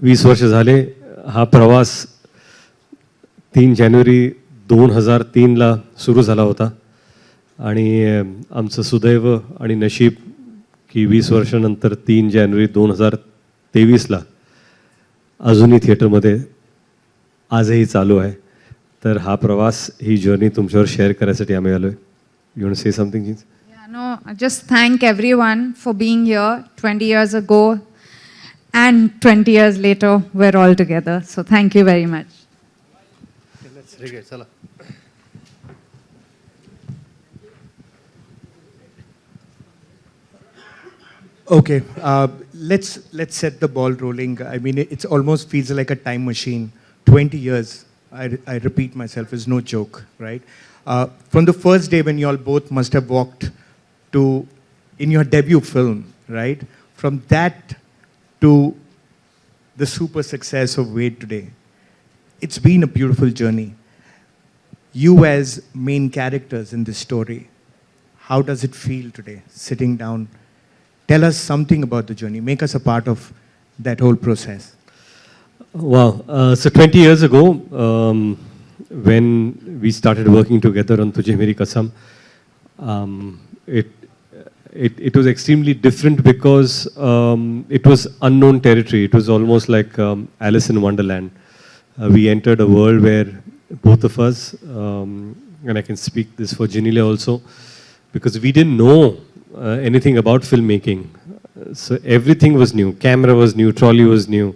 20 वर्ष झाले. हा प्रवास 3 जानेवारी 2003ला सुरू झाला होता आणि आमचं सुदैव आणि नशीब की 20 वर्षानंतर 3 जानेवारी 2023ला अजूनही थिएटरमध्ये आजही चालू आहे. तर हा प्रवास, ही जर्नी तुमच्यावर शेअर करायसाठी आम्ही आलो आहे. You want to say something jeans? No, just thank everyone for being here 20 years ago, and 20 years later we're all together. So thank you very much. Let's regret. Chala. Okay, let's set the ball rolling. I mean, it almost feels like a time machine. 20 years, I repeat myself, is no joke, right? From the first day when you all both must have walked in your debut film, right? From that to the super success of Wait today, it's been a beautiful journey. You as main characters in this story, how does it feel today, sitting down? Tell us something about the journey. Make us a part of that whole process. Wow. So 20 years ago, when we started working together on Tujhe Meri Kasam, it was extremely different because it was unknown territory. It was almost like Alice in Wonderland. We entered a world where both of us, and I can speak this for Genelia also, because we didn't know anything about filmmaking. So everything was new. Camera was new, trolley was new,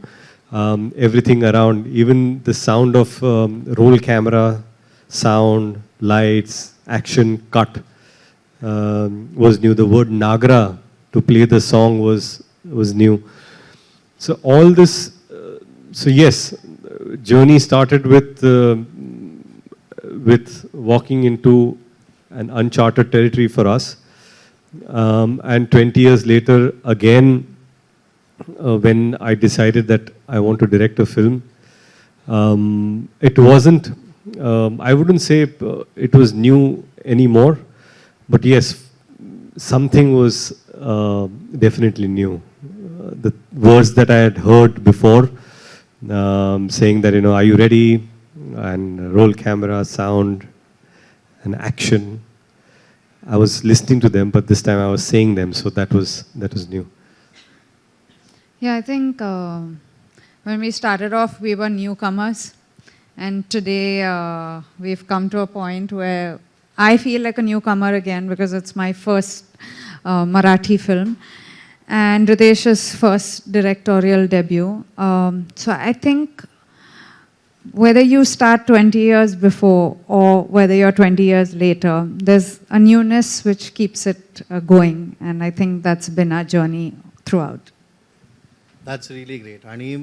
everything around, even the sound of roll camera, sound, lights, action, cut was new. The word Nagra to play the song was new. So all this, so yes, journey started with walking into an uncharted territory for us. And 20 years later, again, when I decided that I want to direct a film, it wasn't, I wouldn't say it was new anymore, but yes, something was definitely new. The words that I had heard before, saying that, are you ready? And roll camera, sound, and action. I was listening to them, but this time I was saying them, so that was new. Yeah, I think when we started off, we were newcomers, and today we've come to a point where I feel like a newcomer again because it's my first Marathi film and Ritesh's first directorial debut. So I think whether you start 20 years before or whether you're 20 years later, there's a newness which keeps it going, and I think that's been our journey throughout. That's really great. आणि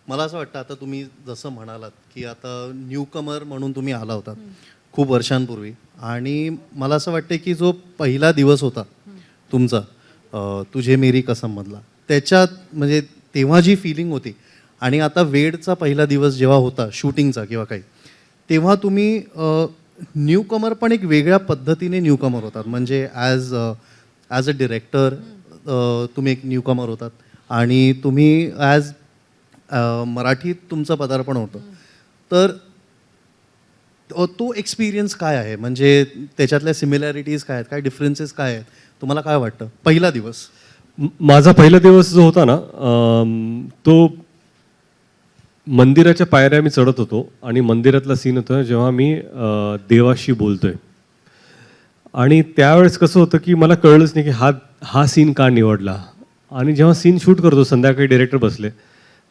मला असं वाटतं, आता तुम्ही जसं म्हणालात की आता न्यूकमर म्हणून तुम्ही आला होता खूप वर्षांपूर्वी, आणि मला असं वाटतं की जो पहिला दिवस होता तुमचा तुझे मेरी कसम मधला, त्याच्यात म्हणजे तेव्हा जी फिलिंग होती आणि आता वेडचा पहिला दिवस जेव्हा होता शूटिंगचा किंवा काही, तेव्हा तुम्ही न्यूकमर पण एक वेगळ्या पद्धतीने न्यूकमर होतात. म्हणजे ॲज अ डिरेक्टर तुम्ही एक न्यूकमर होतात आणि तुम्ही ॲज मराठीत तुमचं पदार्पण होतं. तर तो एक्सपिरियन्स काय आहे, म्हणजे त्याच्यातल्या सिमिलॅरिटीज काय आहेत, काय डिफरन्सेस काय आहेत, तुम्हाला काय वाटतं पहिला दिवस? माझा पहिला दिवस जो होता ना, तो मंदिराच्या पायऱ्या मी चढत होतो आणि मंदिरातला सीन होता जेव्हा मी देवाशी बोलतोय, आणि त्यावेळेस कसं होतं की मला कळलंच नाही की हा सीन का निवडला. आणि जेव्हा सीन शूट करतो, संध्याकाळी डिरेक्टर बसले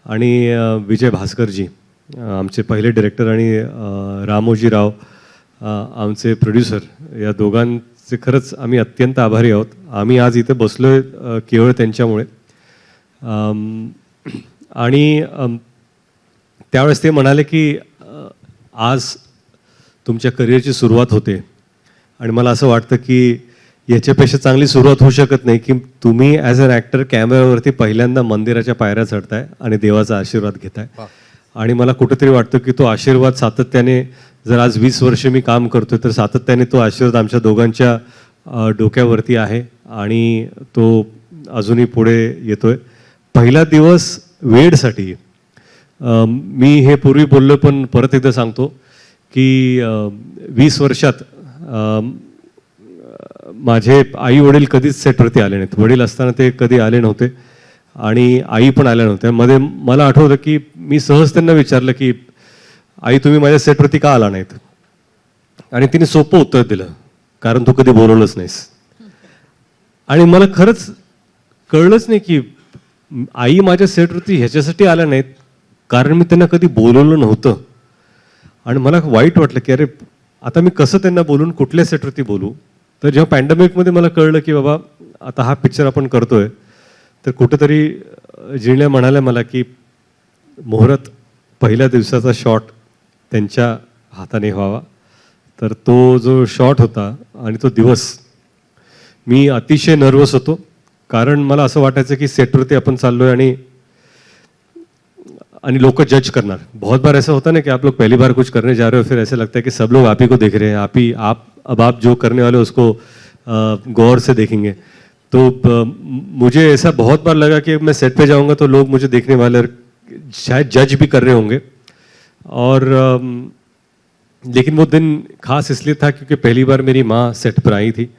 आणि विजय भास्करजी आमचे पहिले डिरेक्टर आणि रामोजी राव आमचे प्रोड्युसर, या दोघांचे खरंच आम्ही अत्यंत आभारी आहोत. आम्ही आज इथे बसलोय केवळ त्यांच्यामुळे. आणि त्यावेळेस ते म्हणाले की आज तुमच्या करिअरची सुरुवात होते, आणि मला असं वाटतं की याच्यापेक्षा चांगली सुरुवात होऊ शकत नाही की तुम्ही ॲज अन ॲक्टर कॅमेऱ्यावरती पहिल्यांदा मंदिराच्या पायऱ्या चढताय आणि देवाचा आशीर्वाद घेताय. आणि मला कुठेतरी वाटतं की तो आशीर्वाद सातत्याने, जर आज 20 वर्ष मी काम करतोय तर सातत्याने तो आशीर्वाद आमच्या दोघांच्या डोक्यावरती आहे आणि तो अजूनही पुढे येतोय. पहिला दिवस वेडसाठी मी हे पूर्वी बोललो पण परत एकदा सांगतो की 20 वर्षात माझे आई वडील कधीच सेटवरती आले नाहीत. वडील असताना ते कधी आले नव्हते आणि आई पण आल्या नव्हत्या. मध्ये मला आठवतं की मी सहज त्यांना विचारलं की आई तुम्ही माझ्या सेटवरती का आला नाहीत, आणि तिने सोपं उत्तर दिलं, कारण तू कधी बोलवलंच नाहीस. आणि मला खरंच कळलंच नाही की आई माझ्या सेटवरती ह्याच्यासाठी आल्या नाहीत कारण मी त्यांना कधी बोलवलं नव्हतं. आणि मला वाईट वाटलं की अरे आता मी कसं त्यांना बोलून कुठल्या सेटवरती बोलू. तर जेव्हा पॅन्डेमिकमध्ये मला कळलं की बाबा आता हा पिक्चर आपण करतोय, तर कुठेतरी जिण्या म्हणाल्या मला की मुहूर्त पहिल्या दिवसाचा शॉट त्यांच्या हाताने व्हावा. तर तो जो शॉट होता आणि तो दिवस, मी अतिशय नर्वस होतो, कारण मला असं वाटायचं की सेटवरती आपण चाललोय आणि लोग जज करना. बहुत बार ऐसा होता है ना कि आप लोग पहली बार कुछ करने जा रहे हो, फिर ऐसे लगता है कि सब लोग आप ही को देख रहे हैं, अब आप जो करने वाले हो उसको गौर से देखेंगे. तो मुझे ऐसा बहुत बार लगा कि मैं सेट पे जाऊंगा तो लोग मुझे देखने वाले शायद जज भी कर रहे होंगे. और लेकिन वो दिन खास इसलिए था क्योंकि पहली बार मेरी माँ सेट पर आई थी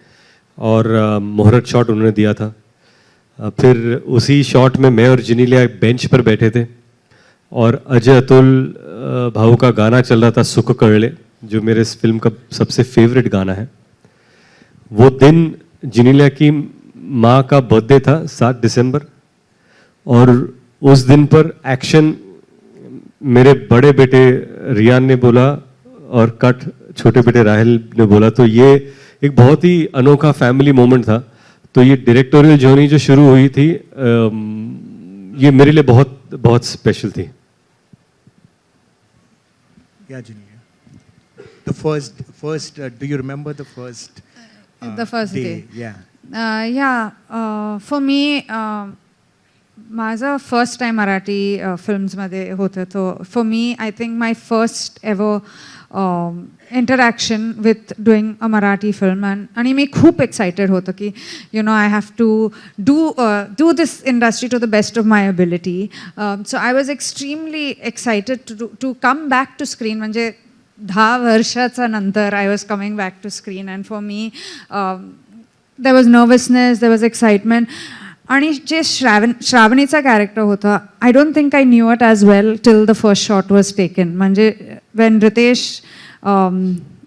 और मुहूर्त शॉट उन्होंने दिया था. फिर उसी शॉट में मैं और जिनीलिया एक बेंच पर बैठे थे और अजय अतुल भाऊ का गाना चल रहा था, सुख कळले, जो मेरे इस फिल्म का सबसे फेवरेट गाना है. वो दिन जिनीलिया की माँ का बर्थडे था 7 दिसंबर, और उस दिन पर एक्शन मेरे बड़े बेटे रियान ने बोला और कट छोटे बेटे राहिल ने बोला. तो ये एक बहुत ही अनोखा फैमिली मोमेंट था. तो ये डायरेक्टोरियल जर्नी जो शुरू हुई थी ये मेरे लिए बहुत बहुत स्पेशल थी. Yeah, Genelia. The first. Do you remember the first? The first day. Yeah. For me, माझं फर्स्ट टाइम मराठी फिल्म्समध्ये होतं. तो for me I think my first ever interaction with doing a Marathi film. आणि मी खूप एक्सायटेड होतं की I have to do this industry to the best of my ability. So I was extremely excited to come back to screen. म्हणजे 10 वर्षाचा नंतर I was coming back to screen. And for me there was nervousness, there was excitement. आणि जे श्रावणीचा character होता, I don't think I knew it as well till the first shot was taken. म्हणजे when Ritesh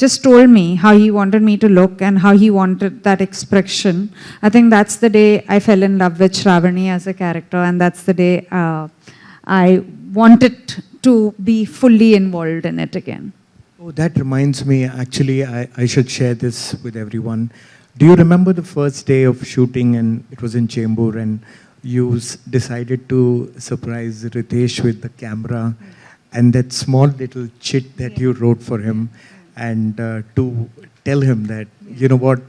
just told me how he wanted me to look and how he wanted that expression, I think that's the day I fell in love with Shravani as a character, and that's the day I wanted to be fully involved in it again. Oh, that reminds me, actually, I should share this with everyone. Do you remember the first day of shooting, and it was in Chembur, and you decided to surprise Ritiesh with the camera and that small little chit that you wrote for him, and to tell him that, you know what,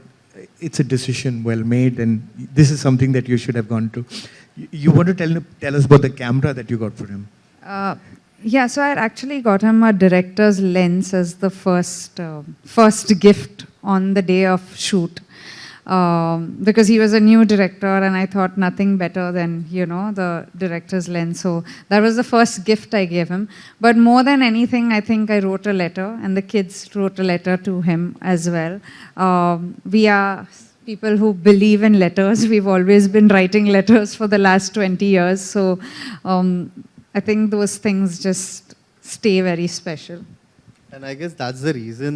it's a decision well made and this is something that you should have gone to. You want to tell us about the camera that you got for him? Yeah, so I actually got him a director's lens as the first gift on the day of shoot. Because he was a new director and I thought nothing better than, the director's lens. So that was the first gift I gave him. But more than anything, I think I wrote a letter and the kids wrote a letter to him as well. We are people who believe in letters. We've always been writing letters for the last 20 years. So I think those things just stay very special. And I guess that's the reason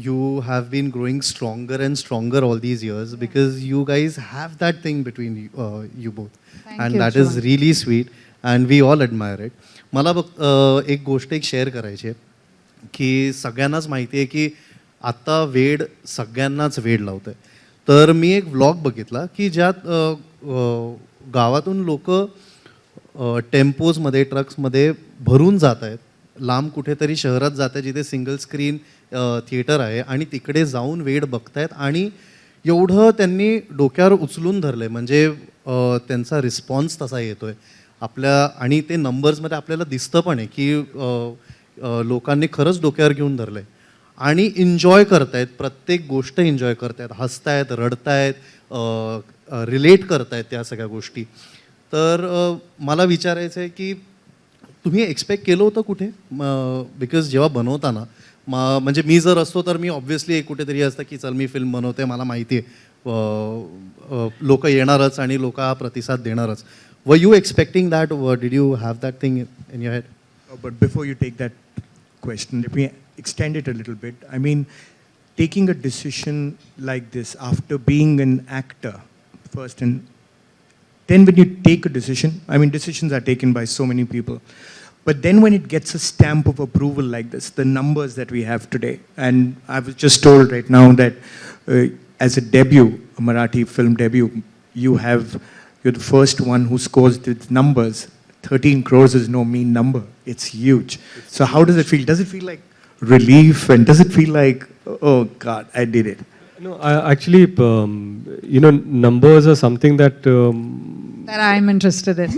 you have been growing stronger and stronger all these years, because you guys have that thing between you both. And that is really sweet and we all admire it. मला एक गोष्ट share करायची आहे की सगळ्यांनाच माहिती आहे की आता वेड सगळ्यांनाच वेड लावतंय. तर मी एक व्लॉग बघितला की ज्यात गावातून लोक टेम्पोजमध्ये, ट्रक्समध्ये भरून जात आहेत, लांब कुठेतरी शहरात जात आहे जिथे सिंगल स्क्रीन थिएटर आहे, आणि तिकडे जाऊन वेड बघतायत. आणि एवढं त्यांनी डोक्यावर उचलून धरलं आहे, म्हणजे त्यांचा रिस्पॉन्स तसा येतो आहे आपल्या. आणि ते नंबर्समध्ये आपल्याला दिसतं पण आहे की लोकांनी खरंच डोक्यावर घेऊन धरलं आहे आणि एन्जॉय करतायत, प्रत्येक गोष्ट एन्जॉय करतायत, हसतायत, रडतायत, रिलेट करतायत त्या सगळ्या गोष्टी. तर मला विचारायचं आहे की तुम्ही एक्सपेक्ट केलं होतं कुठे बिकॉज जेव्हा बनवताना म्हणजे मी जर असतो तर मी ऑब्व्हियसली कुठेतरी असतं की चल मी फिल्म बनवते, मला माहिती आहे लोक येणारच आणि लोक हा प्रतिसाद देणारच. Were you expecting that? Did you have that thing in your head? But before you take that question, let me extend it a little bit. I mean, taking a decision like this after being an actor first, and then when you take a decision, I mean, decisions are taken by so many people. But then when it gets a stamp of approval like this, the numbers that we have today, and I was just told right now that as a debut, a Marathi film debut, you're the first one who scores the numbers. 13 crores is no mean number. It's huge. So how does it feel? Does it feel like relief, and does it feel like, oh God, I did it? No, actually, numbers are something that That I'm interested in.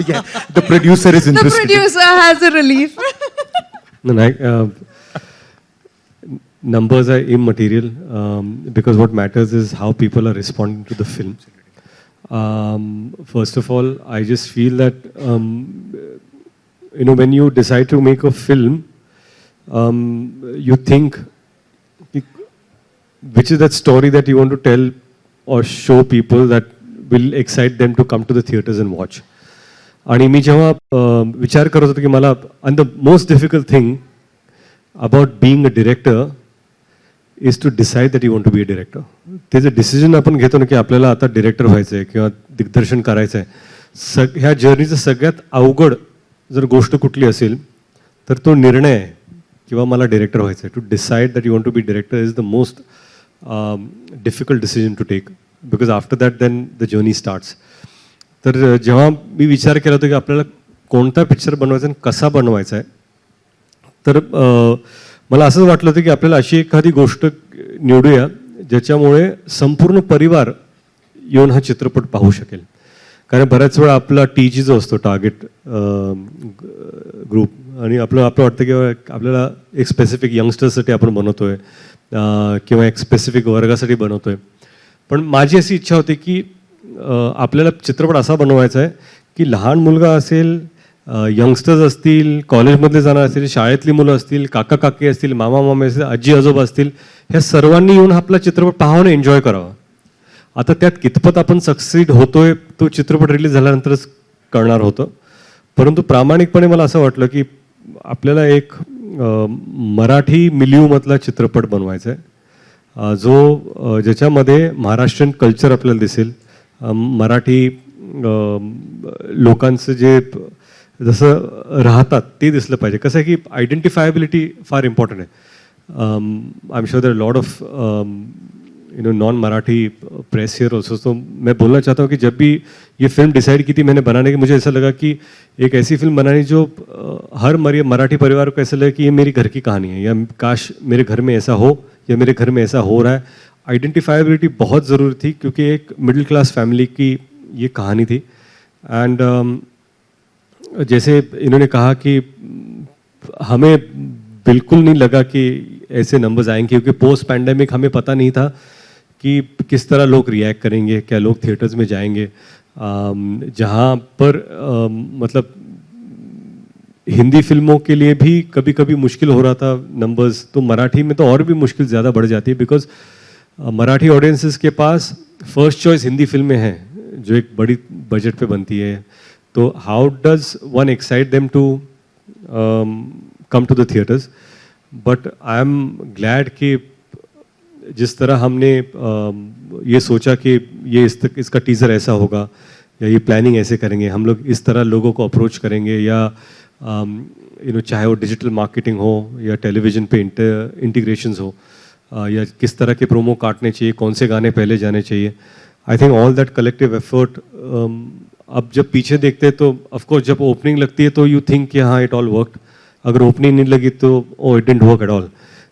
Yeah, the producer is The interested. producer has a relief. numbers are immaterial because what matters is how people are responding to the film. First of all, I just feel that when you decide to make a film, you think which is that story that you want to tell or show people that will excite them to come to the theaters and watch. आणि मी जेव्हा विचार करत होतो की मला, and the most difficult thing about being a director is to decide that you want to be a director. ते जे decision आपण घेतो ना की आपल्याला आता डिरेक्टर व्हायचं आहे किंवा दिग्दर्शन करायचं आहे, ह्या जर्नीचं सगळ्यात अवघड जर गोष्ट कुठली असेल तर तो निर्णय आहे किंवा मला डिरेक्टर व्हायचं आहे. To decide that you want to be director is the most difficult decision to take, because after that then the journey starts. तर जेव्हा मी विचार केला होता की आपल्याला कोणता पिक्चर बनवायचा आणि कसा बनवायचा आहे, तर मला असं वाटलं होतं की आपल्याला अशी एखादी गोष्ट निवडूया ज्याच्यामुळे संपूर्ण परिवार येऊन हा चित्रपट पाहू शकेल. कारण बऱ्याच वेळा आपला TG जो असतो, टार्गेट ग्रुप, आणि आपलं वाटतं की आपल्याला एक स्पेसिफिक यंगस्टर्ससाठी आपण बनवतोय किंवा एक स्पेसिफिक वर्गासाठी बनवतोय. पण माझी अशी इच्छा होती की आपल्याला चित्रपट असा बनवायचा आहे की लहान मुलगा असेल, यंगस्टर्स असतील, कॉलेजमधले जाणार असतील, शाळेतली मुलं असतील, काका काकी असतील, मामा मामे असतील, आजी आजोबा असतील, ह्या सर्वांनी येऊन आपला चित्रपट पाहावं, एन्जॉय करावा. आता त्यात कितपत आपण सक्सीड होतोय तो चित्रपट रिलीज झाल्यानंतरच कळणार होतं. परंतु प्रामाणिकपणे मला असं वाटलं की आपल्याला एक मराठी मिलियूमधला चित्रपट बनवायचा आहे, ज्याच्यामध्ये महाराष्ट्रीयन कल्चर आपल्याला दिसेल, मराठी लोकांचं जे जसं राहतात ते दिसलं पाहिजे. कसं आहे की आयडेंटिफायबिलिटी फार इम्पॉर्टंट आहे. I am sure there lot of non Marathi press here also. तो मैं बोलना चाहता हूँ कि जब भी ये फिल्म डिसाइड की थी मैंने बनाने की, मुझे ऐसा लगा कि एक ऐसी फिल्म बनानी जो हर मराठी परिवार को ऐसा लगे कि ये मेरी घर की कहानी है, या काश मेरे घर में ऐसा हो, या मेरे घर में ऐसा हो रहा है. आइडेंटिफाइबिलिटी बहुत ज़रूरी थी क्योंकि एक मिडिल क्लास फैमिली की ये कहानी थी. एंड जैसे इन्होंने कहा कि हमें बिल्कुल नहीं लगा कि ऐसे नंबर्स आएंगे, क्योंकि पोस्ट पैंडेमिक हमें पता नहीं था कि किस तरह लोग रिएक्ट करेंगे, क्या लोग थिएटर्स में जाएंगे. जहाँ पर मतलब हिंदी फिल्मों के लिए भी कभी कभी मुश्किल हो रहा था नंबर्स, तो मराठी में तो और भी मुश्किल ज़्यादा बढ़ जाती है, because Marathi audiences K pass first choice Hindi फिल्में हैं जो एक बड़ी बजट पे बनती है. तो how does one excite them to come to the theatres. But I am glad कि जिस तरह हमने ये सोचा कि ये इसका टीज़र ऐसा होगा, या ये प्लानिंग ऐसे करेंगे, हम लोग इस तरह लोगों को अप्रोच करेंगे, या चाहे वो डिजिटल मार्केटिंग हो या टेलीविज़न पे इंटीग्रेशंस हो, या किस तरह के प्रोमो काटने चाहिए, कौन से गाने पहले जाने चाहिए. I think all that collective effort, अब जब पीछे देखते हैं तो ऑफकोर्स जब ओपनिंग लगती है तो यू थिंक कि हाँ इट ऑल वर्कड. अगर ओपनिंग नहीं लगी तो oh it didn't work at all.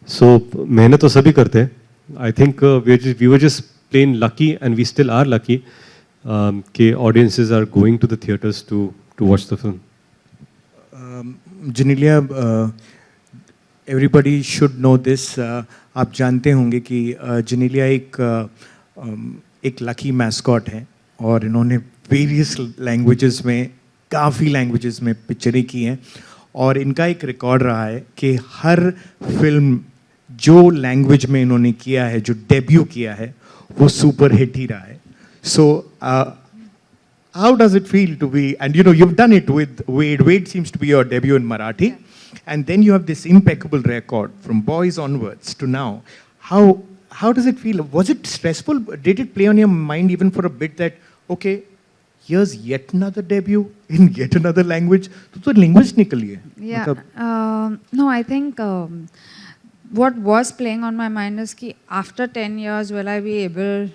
So मेहनत तो सभी करते हैं. I think we were just plain lucky, and we still are lucky कि audiences are going to the theatres to watch the film. Genelia, everybody should know this. आप जानते होंगे कि Genelia एक लकी मैस्कॉट है, और इन्होंने वेरियस लैंग्वेजेस में, काफ़ी लैंग्वेजेस में पिक्चरें की हैं, और इनका एक रिकॉर्ड रहा है कि हर फिल्म जो लैंग्वेज में इन्होंने किया है, जो डेब्यू किया है, वो सुपर हिट ही रहा है. So how does it feel to be, and you know, you've done it with Wade. Wade seems to be your debut in Marathi. And then you have this impeccable record from Boys onwards to now. How does it feel? Was it stressful? Did it play on your mind even for a bit that, okay, here's yet another debut in yet another language? तो linguist निकली है. Yeah. No, I think what was playing on my mind is कि after 10 years will I be able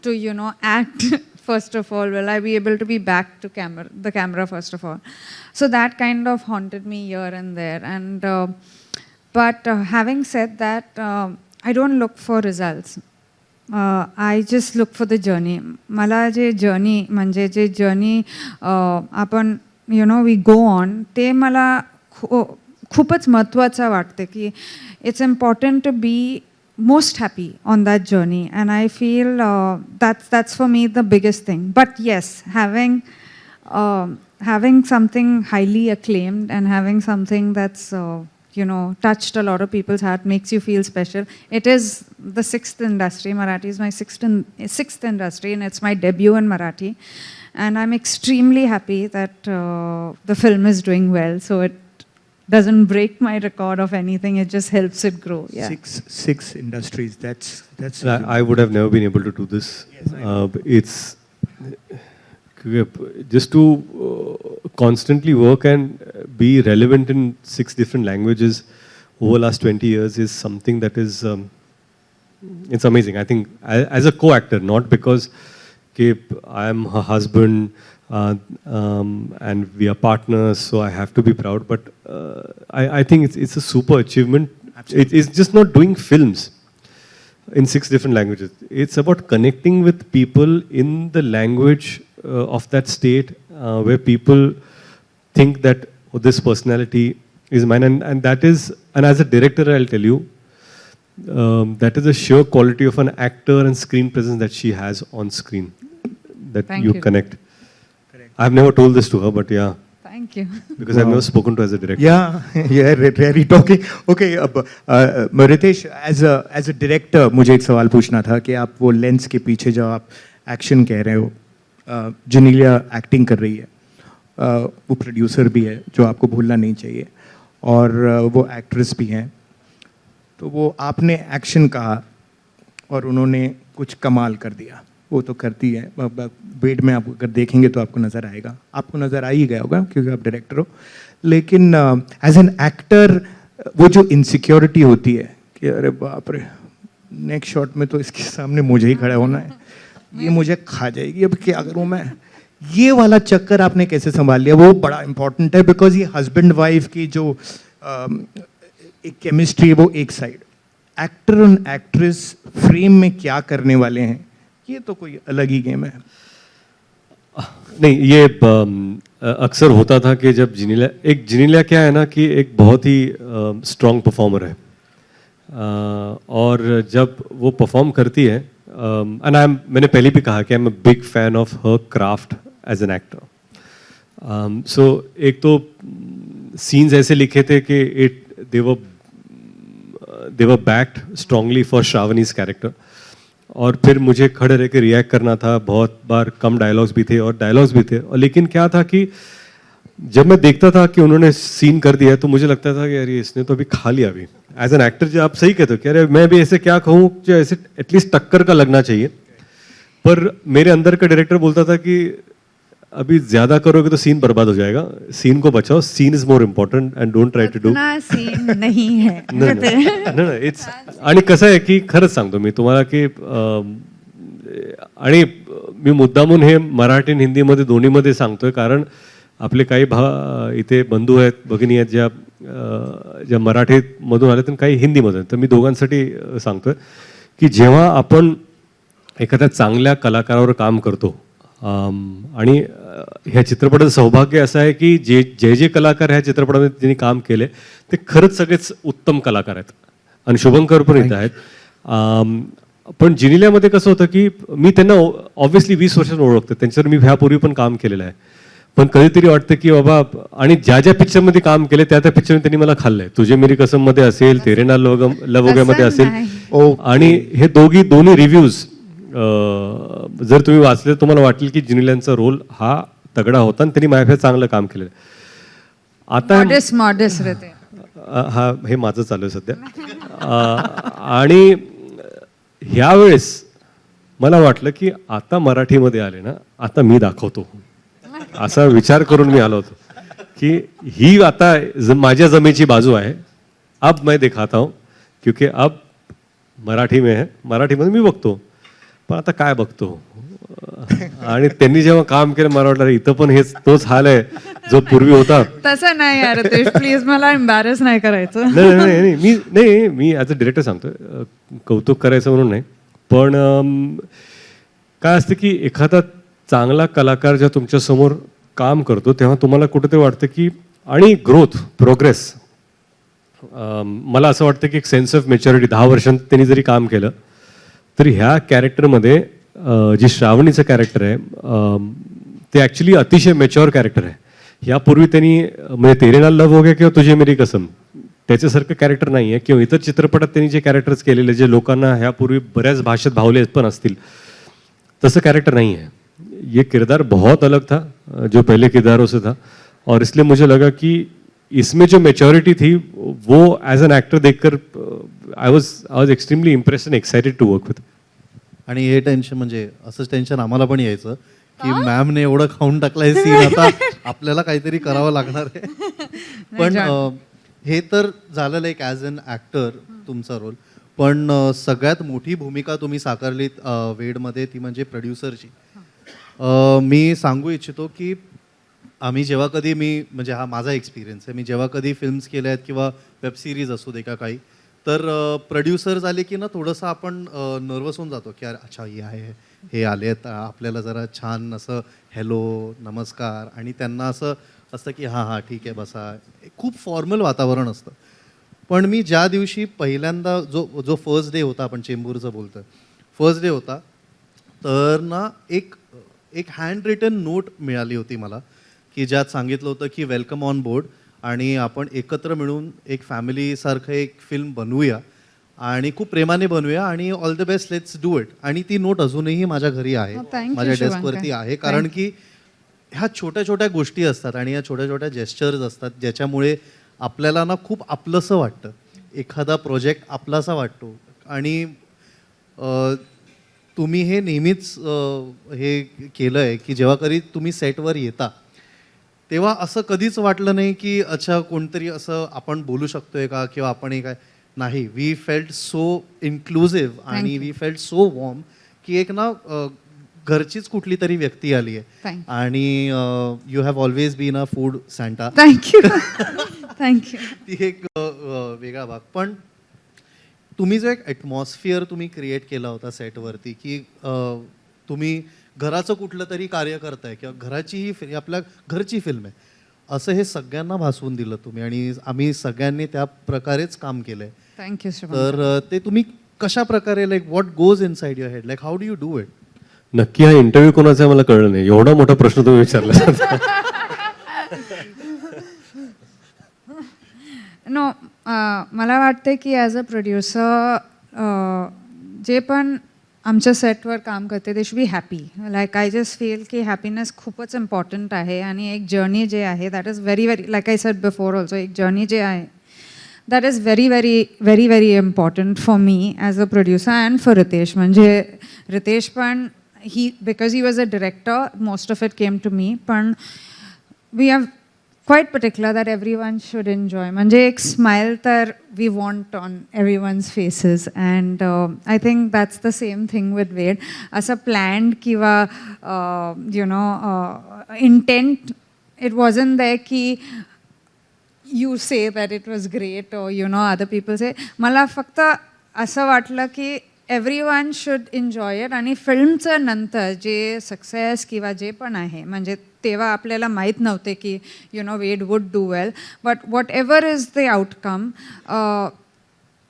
to, you know, act first of all? Will I be able to be back to the camera first of all? So that kind of haunted me here and there. And but having said that, I don't look for results. I just look for the journey. मला जे journey म्हणजे जे journey आपण you know we go on, ते मला खूपच महत्त्वाचं वाटते की it's important to be most happy on that journey, and I feel that's for me the biggest thing. But yes, having something highly acclaimed and having something that's you know touched a lot of people's heart makes you feel special. It is the sixth industry. Marathi is my sixth industry, and it's my debut in Marathi, and I'm extremely happy that the film is doing well. So it doesn't break my record of anything. It just helps it grow. Yeah. Six industries. That's. I would have never been able to do this. It's just to constantly work and be relevant in 6 different languages over the last 20 years is something that is it's amazing. I think as a co-actor, not because I am her husband and we are partners, so I have to be proud. But I think it's a super achievement. It's just not doing films in 6 different languages. It's about connecting with people in the language of that state where people think that this personality is mine. And that is, and as a director, I'll tell you, that is a sheer quality of an actor and screen presence that she has on screen, that Thank you you. connect. I've never told this to her, but yeah. Thank you. Because I've never spoken to her as a director. Yeah, really talking. Okay, Ritiesh, as a director, मुझे एक सवाल पूछना था कि आप वो lens के पीछे जो आप एक्शन कह रहे हो, जनीलिया एक्टिंग कर रही है, वो प्रोड्यूसर भी है जो आपको भूलना नहीं चाहिए, और वो एक्ट्रेस भी हैं. तो वो आपने एक्शन कहा और उन्होंने कुछ कमाल कर दिया. वो तो करती है. वेड में आप अगर देखेंगे तो आपको नज़र आएगा, आपको नज़र आ ही गया होगा क्योंकि आप डायरेक्टर हो. लेकिन एज एन एक्टर वो जो इनसिक्योरिटी होती है कि अरे बाप रे, नेक्स्ट शॉट में तो इसके सामने मुझे ही खड़ा होना है, ये मुझे खा जाएगी, अब क्या करूँ मैं. ये वाला चक्कर आपने कैसे संभाल लिया? वो बड़ा इंपॉर्टेंट है, बिकॉज ये हस्बैंड वाइफ की जो एक केमिस्ट्री है वो एक साइड, एक्टर और एक्ट्रेस फ्रेम में क्या करने वाले हैं, ये तो कोई अलग ही गेम है. नहीं, ये अक्सर होता था कि जब जिनेलिया क्या है ना कि एक बहुत ही स्ट्रॉन्ग परफॉर्मर है, और जब वो परफॉर्म करती है, एंड मैंने पहले भी कहा कि I am a big fan of her craft age an actor. So एक तो सीन्स ऐसे लिखे थे कि they were backed strongly for Shravani's character, और फिर मुझे खड़े रह के रिएक्ट करना था. बहुत बार कम डायलॉग्स भी थे और डायलॉग्स भी थे, और लेकिन क्या था कि जब मैं देखता था कि उन्होंने सीन कर दिया तो मुझे लगता था कि यार इसने तो अभी खा लिया. अभी एज एन एक्टर जो आप सही कहते हो कि अरे मैं भी ऐसे क्या कहूँ जो ऐसे एटलीस्ट टक्कर का लगना चाहिए, पर मेरे अंदर का डायरेक्टर बोलता था कि अभी ज्यादा करोगे तो सीन बर्बाद हो जाएगा, सीन को बचाओ, scene is more important and don't try to do. इतना सीन नहीं है. नाही, इट्स. आणि कसं आहे की खरंच सांगतो मी तुम्हाला की आणि मी मुद्दामून हे मराठी आणि हिंदीमध्ये दोन्हीमध्ये सांगतोय, कारण आपले काही इथे बंधू आहेत, भगिनी आहेत ज्या मराठीमधून आले तर काही हिंदीमधून. तर मी दोघांसाठी सांगतोय की जेव्हा आपण एखाद्या चांगल्या कलाकारावर काम करतो, आणि ह्या चित्रपटाचं सौभाग्य असं आहे की जे कलाकार ह्या चित्रपटामध्ये त्यांनी काम केले ते खरंच सगळेच उत्तम कलाकार आहेत, आणि शुभंकर पण इथे आहेत. पण जिनिल्यामध्ये कसं होतं की मी त्यांना ऑब्व्हियसली 20 वर्षांनी ओळखतो, त्यांच्यावर मी ह्यापूर्वी पण काम केलेलं आहे. पण कधीतरी वाटतं की बाबा, आणि ज्या ज्या पिक्चरमध्ये काम केले त्या त्या पिक्चरमध्ये त्यांनी मला खाल्लंय. तुझे मेरी कसम मध्ये असेल, तेरे नाल लवोग्यामध्ये तसं असेल. नाही. आणि हे दोन्ही रिव्ह्यूज जर तुम्ही वाचले तुम्हाला वाटेल की जिनिल्यांचा रोल हा तगडा होता आणि त्यांनी माझ्यापेक्षा चांगलं काम केलं. आता मॉडेस्ट रितेश. हा हे माझं चालू आहे सध्या. आणि ह्यावेळेस मला वाटलं की आता मराठीमध्ये आले ना, आता मी दाखवतो असा विचार करून मी आलो होतो की ही आता माझ्या जमेची बाजू आहे. अब मैं दिखाता हूं क्योंकि अब मराठी में है, मराठीमध्ये मी बघतो. पण आता काय बघतो. आणि त्यांनी जेव्हा काम केलं मला वाटलं इथं पण हेच तोच हाल आहे जो पूर्वी होता. तसं नाही यार रितेश, प्लीज मला एम्बॅरस नाही करायचं. नाही मी ॲज अ डिरेक्टर सांगतो, कौतुक करायचं म्हणून नाही. पण काय असतं की एखादा चांगला कलाकार जेव्हा तुमच्यासमोर काम करतो तेव्हा तुम्हाला कुठेतरी वाटतं की, आणि ग्रोथ प्रोग्रेस, मला असं वाटतं की एक सेन्स ऑफ मॅच्युरिटी 10 वर्षांत त्यांनी जरी काम केलं तरी ह्या कॅरेक्टरमध्ये जी श्रावणीचं कॅरेक्टर आहे ते ॲक्च्युली अतिशय मॅच्युअर कॅरेक्टर आहे. यापूर्वी त्यांनी म्हणजे तेरे नाल लव हो गया किंवा तुझे मेरी कसम त्याच्यासारखं कॅरेक्टर नाही आहे, किंवा इतर चित्रपटात त्यांनी जे कॅरेक्टर्स केलेले जे लोकांना ह्यापूर्वी बऱ्याच भाषेत भावले पण असतील तसं कॅरेक्टर नहीं है. ये किरदार बहुत अलग था जो पहले किरदारों से था, और इसलिए मुझे लगा कि इसमें जो मैच्योरिटी थी वो एज एन एक्टर देखकर I was extremely impressed and excited to work with. आणि हे टेन्शन म्हणजे असंच टेन्शन आम्हाला पण यायचं की मॅमने एवढं खाऊन टाकलंय सीन, आता आपल्याला काहीतरी करावं लागणार आहे. पण हे तर झालेलं एक ॲज अन ॲक्टर तुमचा रोल, पण सगळ्यात मोठी भूमिका तुम्ही साकारलीत वेडमध्ये ती म्हणजे प्रोड्युसरची. मी सांगू इच्छितो की आम्ही जेव्हा कधी म्हणजे हा माझा एक्सपिरियन्स आहे, मी जेव्हा कधी फिल्म्स केल्या आहेत किंवा वेब सिरीज असू दे का काही, तर प्रोड्युसर्स आले की ना थोडंसं आपण नर्वस होऊन जातो की अच्छा हे आले आहेत, आपल्याला जरा छान असं हॅलो नमस्कार, आणि त्यांना असं असतं की हां ठीक आहे बसा, खूप फॉर्मल वातावरण असतं. पण मी ज्या दिवशी पहिल्यांदा जो फर्स्ट डे होता, आपण चेंबूरचं बोलतोय, फर्स्ट डे होता, तर ना एक हँड रिटन नोट मिळाली होती मला की ज्यात सांगितलं होतं की वेलकम ऑन बोर्ड, आणि आपण एकत्र मिळून एक फॅमिलीसारखं एक फिल्म बनवूया आणि खूप प्रेमाने बनवूया आणि all the best, let's do it. आणि ती नोट अजूनही माझ्या घरी आहे, माझ्या डेस्कवरती आहे, कारण की ह्या छोट्या छोट्या गोष्टी असतात आणि ह्या छोट्या छोट्या जेस्चर्स असतात ज्याच्यामुळे आपल्याला ना खूप आपलंसं वाटतं, एखादा प्रोजेक्ट आपलासा वाटतो. आणि तुम्ही हे नेहमीच हे केलं आहे की जेव्हा कधी तुम्ही सेटवर येता तेव्हा असं कधीच वाटलं नाही की अच्छा कोणतरी असं आपण बोलू शकतोय का, किंवा आपण हे काय नाही. वी फेल्ट सो इन्क्लुझिव्ह आणि वी फेल्ट सो वॉर्म की एक ना घरचीच कुठली तरी व्यक्ती आली आहे. आणि you have always been a food Santa. Thank you. Thank you. ती एक वेगळा भाग. पण तुम्ही जो एक ॲटमॉस्फिअर तुम्ही क्रिएट केला होता सेटवरती की तुम्ही घराचं कुठलं तरी कार्य करताय किंवा घराची आपल्या घरची फिल्म आहे असं हे सगळ्यांना भासवून दिलं तुम्ही, आणि आम्ही सगळ्यांनी त्या प्रकारेच काम केलंय. थँक्यू. तर ते तुम्ही कशा प्रकारे, like what goes in side your head, like how do you do it? नक्की हा इंटरव्ह्यू कोणाचा आहे मला कळलं नाही, एवढा मोठा प्रश्न तुम्ही विचारला. नो, मला वाटते की ॲज अ प्रोड्युसर जे पण आमच्या सेटवर काम करते they should be happy. Like I just feel की हॅपीनेस खूपच इम्पॉर्टंट आहे, आणि एक जर्नी जे आहे that is very very, like I said before also, एक जर्नी जे आहे that is very very very very important for me as a producer and for Ritesh. म्हणजे रितेश पण because he was a director, most of it came to me, पण we have quite particular that everyone should enjoy. म्हणजे एक smile तर we want on everyone's faces, and I think that's the same thing with Ved. असं planned किंवा intent it wasn't there की you say that it was great or other people say. मला फक्त असं वाटलं की एव्हरीवन शुड एन्जॉय इट. आणि फिल्मचं नंतर जे सक्सेस किंवा जे पण आहे, म्हणजे तेव्हा आपल्याला माहीत नव्हते की we'd would do well, but whatever is the outcome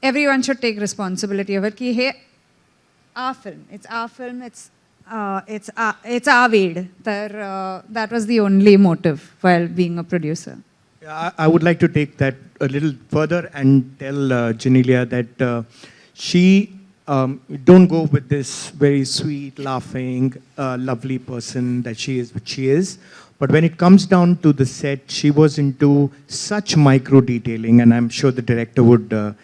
everyone should take responsibility of it, की हे our film. It's our film. It's our weed. That was the only motive while being a producer. I would like to take that a little further and tell Genelia that she don't go with this very sweet, laughing, lovely person that she is, which she is. But when it comes down to the set, she was into such micro detailing, and I'm sure the director would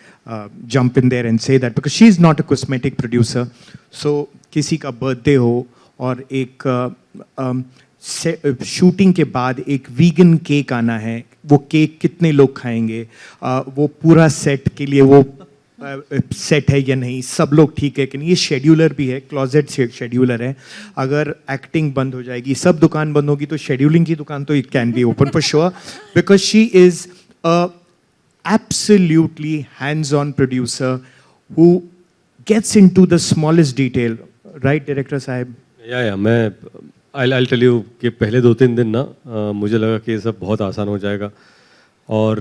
jump in there and say that, because she's not a cosmetic producer. So किसी का birthday हो और एक shooting के बाद एक vegan cake आना है, वो केक कितने लोग खाएंगे, वो पूरा सेट के लिए वो सेट है या नहीं, सब लोग ठीक है कि नहीं, ये शेड्यूलर भी है, क्लोजेट शेड्यूलर है. अगर एक्टिंग बंद हो जाएगी, सब दुकान बंद होगी, तो शेड्यूलिंग की दुकान तो it can be open for sure, because she is absolutely hands-on producer who gets into the smallest detail, right, director sahib? या मैं I'll tell you कि पहले 2-3 दिन ना मुझे लगा कि ये सब बहुत आसान हो जाएगा, और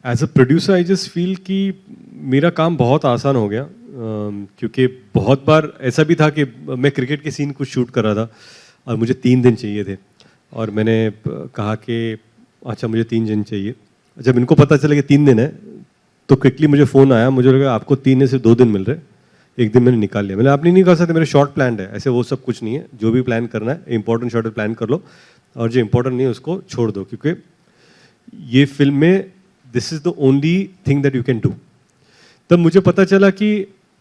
as a producer I just feel कि मेरा काम बहुत आसान हो गया, क्योंकि बहुत बार ऐसा भी था कि मैं क्रिकेट के सीन कुछ शूट कर रहा था और मुझे 3 दिन चाहिए थे, और मैंने कहा कि अच्छा मुझे 3 दिन चाहिए. जब इनको पता चला कि 3 दिन है तो क्विकली मुझे फ़ोन आया, मुझे लगा आपको 3 में से 2 दिन मिल रहे, 1 दिन मैंने निकाल लिया. मैंने आप नहीं कर सकते, मेरे शॉर्ट प्लान है, ऐसे वो सब कुछ नहीं है. जो भी प्लान करना है इंपॉर्टेंट शॉर्ट प्लान कर लो, और जो इंपॉर्टेंट नहीं है उसको छोड़ दो, क्योंकि ये फिल्म में this is the only thing that you can do. तब मुझे पता चला कि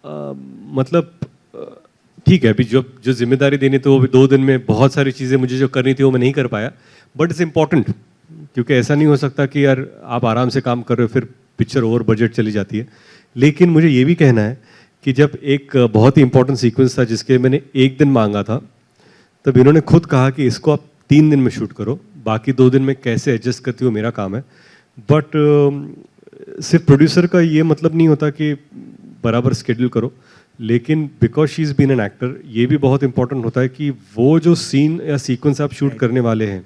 मतलब ठीक है, अभी जो जिम्मेदारी देनी थी वो भी 2 दिन में बहुत सारी चीज़ें मुझे जो करनी थी वो मैं नहीं कर पाया, बट इट्स इम्पॉर्टेंट, क्योंकि ऐसा नहीं हो सकता कि यार आप आराम से काम कर रहे हो फिर पिक्चर ओवर बजट चली जाती है. लेकिन मुझे ये भी कहना है कि जब एक बहुत ही इंपॉर्टेंट सीक्वेंस था जिसके मैंने 1 दिन मांगा था, तब इन्होंने खुद कहा कि इसको आप 3 दिन में शूट करो, बाकी 2 दिन में कैसे एडजस्ट करती हो मेरा काम है. बट सिर्फ प्रोड्यूसर का ये मतलब नहीं होता कि बराबर स्केड्यूल करो, लेकिन because she is been an actor, ये भी बहुत इंपॉर्टेंट होता है कि वो जो सीन या सीक्वेंस आप शूट करने वाले हैं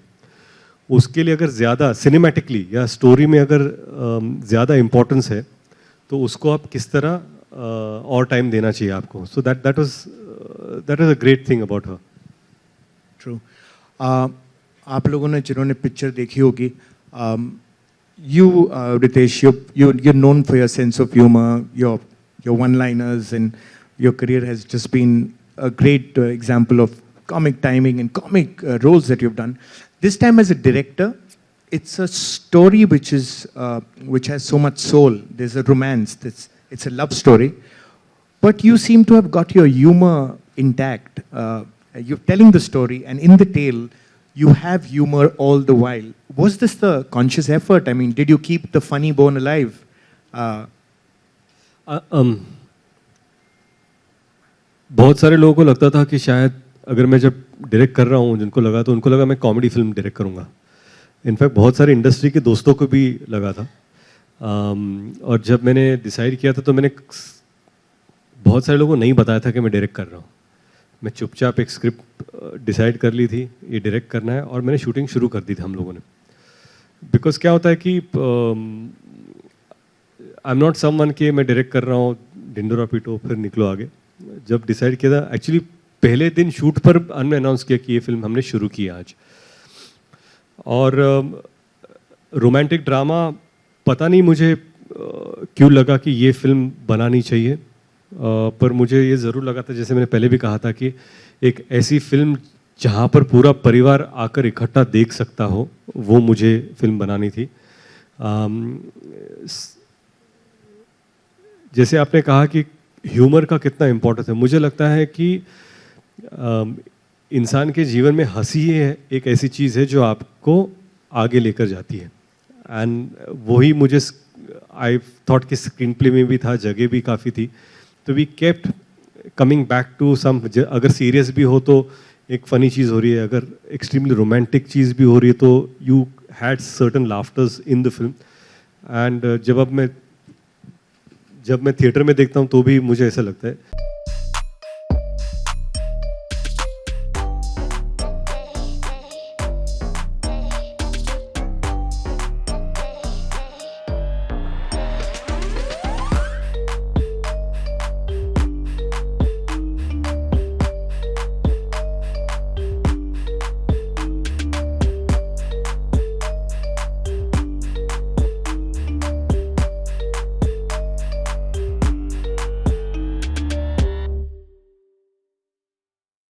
उसके लिए अगर ज़्यादा सिनेमैटिकली या स्टोरी में अगर ज़्यादा इम्पोर्टेंस है तो उसको आप किस तरह और टाइम देना चाहिए आपको. So that was a great thing about her. True. आप लोगों ने जिन्होंने पिक्चर देखी होगी, you Ritiesh, you're known for your sense of humor, your one-liners, and your career has just been a great example of comic timing and comic roles that you've done. This time as a director, it's a story which has so much soul. There's a romance. It's a love story, but you seem to have got your humor intact. You're telling the story, and in the tale, you have humor all the while. Was this the conscious effort? I mean, did you keep the funny bone alive? बहुत सारे लोगों को लगता था कि शायद अगर मैं जब डायरेक्ट कर रहा हूँ, जिनको लगा तो उनको लगा मैं कॉमेडी फिल्म डायरेक्ट करूँगा. इनफैक्ट बहुत सारे इंडस्ट्री के दोस्तों को भी लगा था. और जब मैंने डिसाइड किया था तो मैंने बहुत सारे लोगों को नहीं बताया था कि मैं डायरेक्ट कर रहा हूँ. मैं चुपचाप एक स्क्रिप्ट डिसाइड कर ली थी, ये डायरेक्ट करना है, और मैंने शूटिंग शुरू कर दी थी हम लोगों ने. बिकॉज क्या होता है कि आई एम नॉट समवन कि मैं डायरेक्ट कर रहा हूँ, ढिंडोरा पीटो फिर निकलो आगे. जब डिसाइड किया था, एक्चुअली पहले दिन शूट पर हमने अनाउंस किया कि ये फिल्म हमने शुरू की आज. और रोमांटिक ड्रामा पता नहीं मुझे क्यों लगा कि ये फिल्म बनानी चाहिए, पर मुझे ये ज़रूर लगा था, जैसे मैंने पहले भी कहा था, कि एक ऐसी फिल्म जहाँ पर पूरा परिवार आकर इकट्ठा देख सकता हो, वो मुझे फिल्म बनानी थी. जैसे आपने कहा कि ह्यूमर का कितना इम्पोर्टेंस है, मुझे लगता है कि इंसान के जीवन में हंसी है एक ऐसी चीज़ है जो आपको आगे लेकर जाती है. एंड वही मुझे आई थॉट कि स्क्रीन प्ले में भी था, जगह भी काफ़ी थी, तो we kept coming back to some. अगर सीरियस भी हो तो एक फ़नी चीज़ हो रही है, अगर एक्सट्रीमली रोमांटिक चीज़ भी हो रही है तो you had certain laughters in the film. End जब मैं थिएटर में देखता हूँ तो भी मुझे ऐसा लगता है